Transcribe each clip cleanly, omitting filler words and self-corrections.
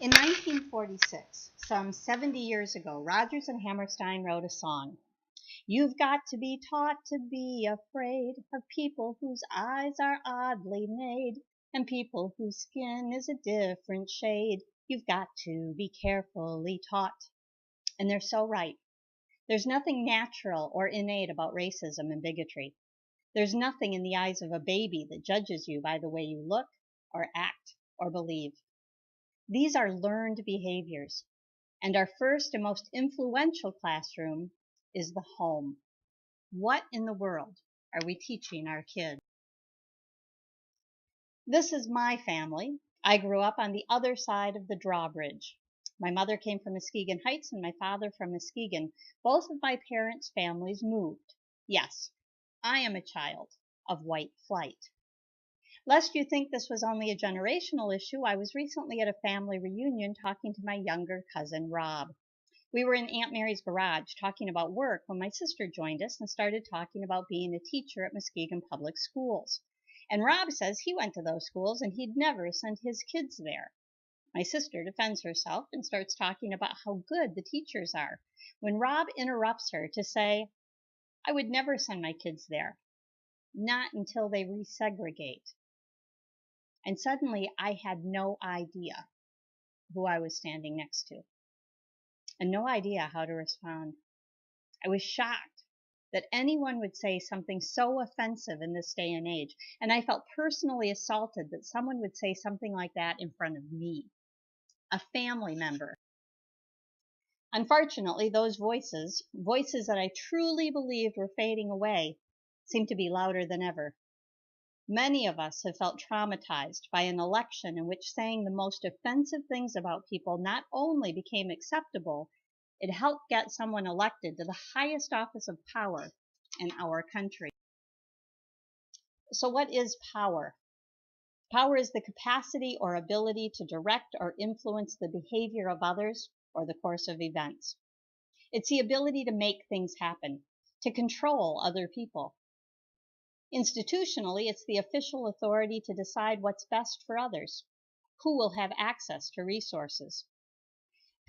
In 1946, some 70 years ago, Rodgers and Hammerstein wrote a song. You've got to be taught to be afraid of people whose eyes are oddly made and people whose skin is a different shade. You've got to be carefully taught. And they're so right. There's nothing natural or innate about racism and bigotry. There's nothing in the eyes of a baby that judges you by the way you look or act or believe. These are learned behaviors, and our first and most influential classroom is the home. What in the world are we teaching our kids? This is my family. I grew up on the other side of the drawbridge. My mother came from Muskegon Heights and my father from Muskegon. Both of my parents' families moved. Yes, I am a child of white flight. Lest you think this was only a generational issue, I was recently at a family reunion talking to my younger cousin, Rob. We were in Aunt Mary's garage talking about work when my sister joined us and started talking about being a teacher at Muskegon Public Schools. And Rob says he went to those schools and he'd never send his kids there. My sister defends herself and starts talking about how good the teachers are, when Rob interrupts her to say, I would never send my kids there, not until they resegregate. And suddenly I had no idea who I was standing next to and no idea how to respond. I was shocked that anyone would say something so offensive in this day and age, and I felt personally assaulted that someone would say something like that in front of me, a family member. Unfortunately, those voices that I truly believed were fading away, seem to be louder than ever. Many of us have felt traumatized by an election in which saying the most offensive things about people not only became acceptable, it helped get someone elected to the highest office of power in our country. So what is power? Power is the capacity or ability to direct or influence the behavior of others or the course of events. It's the ability to make things happen, to control other people. Institutionally, it's the official authority to decide what's best for others, who will have access to resources.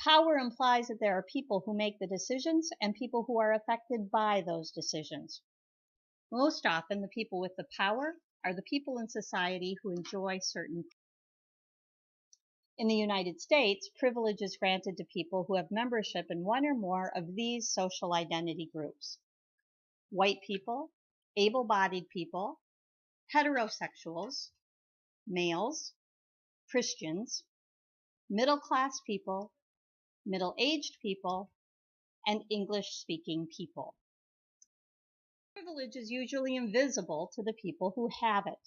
Power implies that there are people who make the decisions and people who are affected by those decisions. Most often, the people with the power are the people in society who enjoy certain. In the United States, privilege is granted to people who have membership in one or more of these social identity groups: white people, able-bodied people, heterosexuals, males, Christians, middle-class people, middle-aged people, and English-speaking people. Privilege is usually invisible to the people who have it.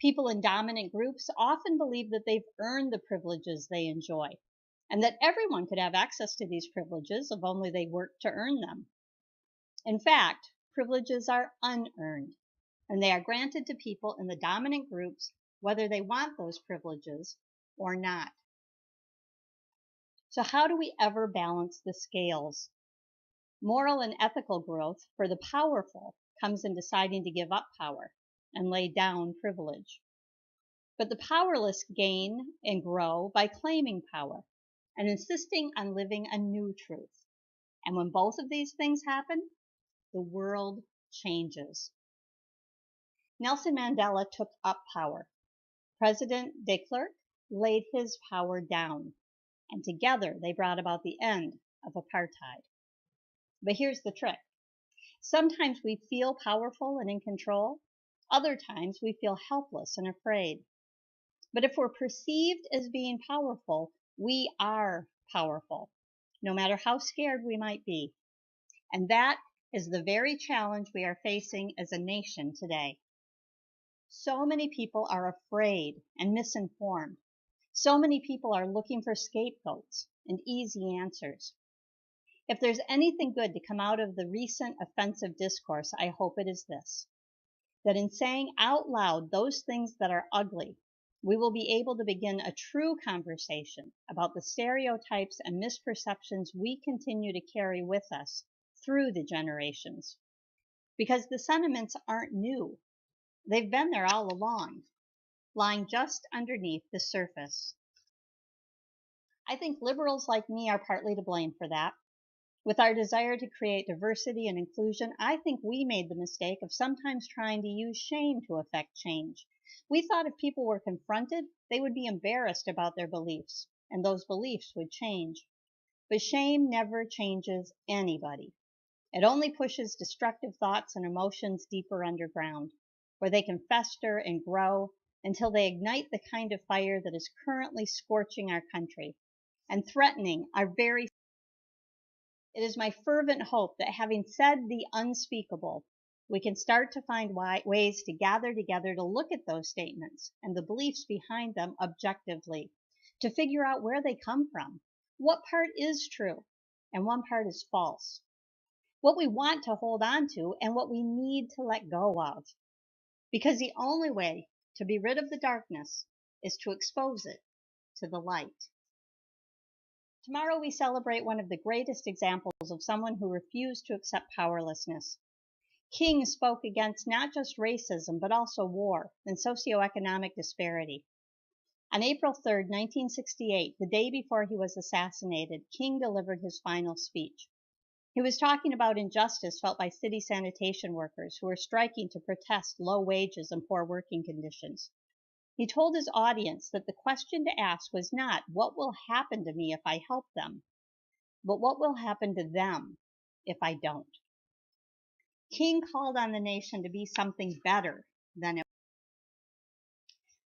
People in dominant groups often believe that they've earned the privileges they enjoy, and that everyone could have access to these privileges if only they worked to earn them. In fact, privileges are unearned, and they are granted to people in the dominant groups whether they want those privileges or not. So how do we ever balance the scales? Moral and ethical growth for the powerful comes in deciding to give up power and lay down privilege. But the powerless gain and grow by claiming power and insisting on living a new truth. And when both of these things happen, the world changes. Nelson Mandela took up power. President de Klerk laid his power down, and together they brought about the end of apartheid. But here's the trick. Sometimes we feel powerful and in control. Other times we feel helpless and afraid. But if we're perceived as being powerful, we are powerful, no matter how scared we might be. And that is the very challenge we are facing as a nation today. So many people are afraid and misinformed. So many people are looking for scapegoats and easy answers. If there's anything good to come out of the recent offensive discourse, I hope it is this: that in saying out loud those things that are ugly, we will be able to begin a true conversation about the stereotypes and misperceptions we continue to carry with us through the generations. Because the sentiments aren't new. They've been there all along, lying just underneath the surface. I think liberals like me are partly to blame for that. With our desire to create diversity and inclusion, I think we made the mistake of sometimes trying to use shame to affect change. We thought if people were confronted, they would be embarrassed about their beliefs, and those beliefs would change. But shame never changes anybody. It only pushes destructive thoughts and emotions deeper underground, where they can fester and grow until they ignite the kind of fire that is currently scorching our country and threatening our very. It is my fervent hope that having said the unspeakable, we can start to find ways to gather together to look at those statements and the beliefs behind them objectively, to figure out where they come from, what part is true, and one part is false, what we want to hold on to and what we need to let go of. Because the only way to be rid of the darkness is to expose it to the light. Tomorrow we celebrate one of the greatest examples of someone who refused to accept powerlessness. King spoke against not just racism, but also war and socioeconomic disparity. On April 3, 1968, the day before he was assassinated, King delivered his final speech. He was talking about injustice felt by city sanitation workers who were striking to protest low wages and poor working conditions. He told his audience that the question to ask was not what will happen to me if I help them, but what will happen to them if I don't. King called on the nation to be something better than it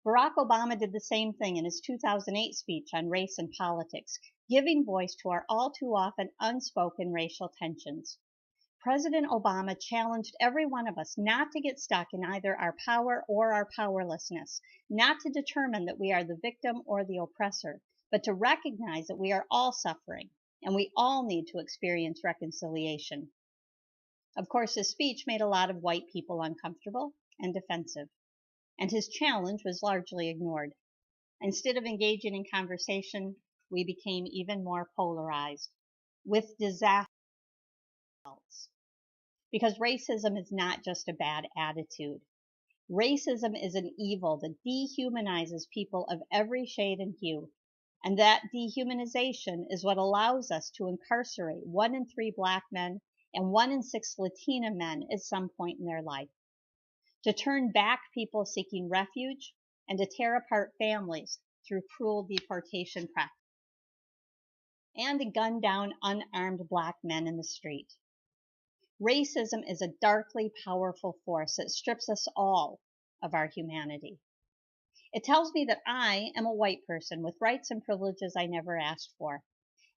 was. Barack Obama did the same thing in his 2008 speech on race and politics, giving voice to our all too often unspoken racial tensions. President Obama challenged every one of us not to get stuck in either our power or our powerlessness, not to determine that we are the victim or the oppressor, but to recognize that we are all suffering and we all need to experience reconciliation. Of course, his speech made a lot of white people uncomfortable and defensive, and his challenge was largely ignored. Instead of engaging in conversation, we became even more polarized, with disaster results. Because racism is not just a bad attitude. Racism is an evil that dehumanizes people of every shade and hue. And that dehumanization is what allows us to incarcerate 1 in 3 Black men and 1 in 6 Latina men at some point in their life, to turn back people seeking refuge, and to tear apart families through cruel deportation practices, and to gun down unarmed Black men in the street. Racism is a darkly powerful force that strips us all of our humanity. It tells me that I am a white person with rights and privileges I never asked for.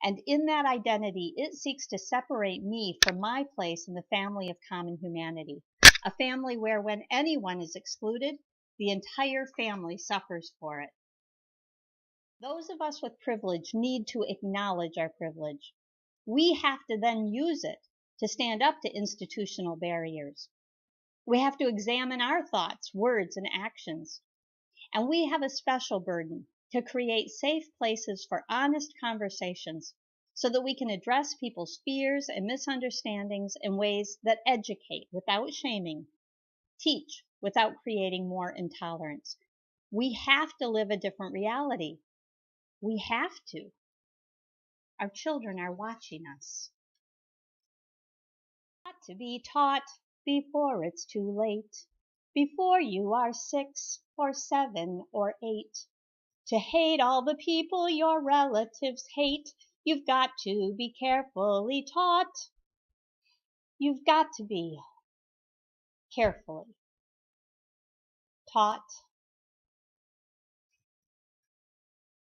And in that identity, it seeks to separate me from my place in the family of common humanity, a family where when anyone is excluded, the entire family suffers for it. Those of us with privilege need to acknowledge our privilege. We have to then use it to stand up to institutional barriers. We have to examine our thoughts, words, and actions. And we have a special burden to create safe places for honest conversations so that we can address people's fears and misunderstandings in ways that educate without shaming, teach without creating more intolerance. We have to live a different reality. We have to. Our children are watching us. Got to be taught before it's too late, before you are 6 or 7 or 8. To hate all the people your relatives hate, you've got to be carefully taught. You've got to be carefully taught.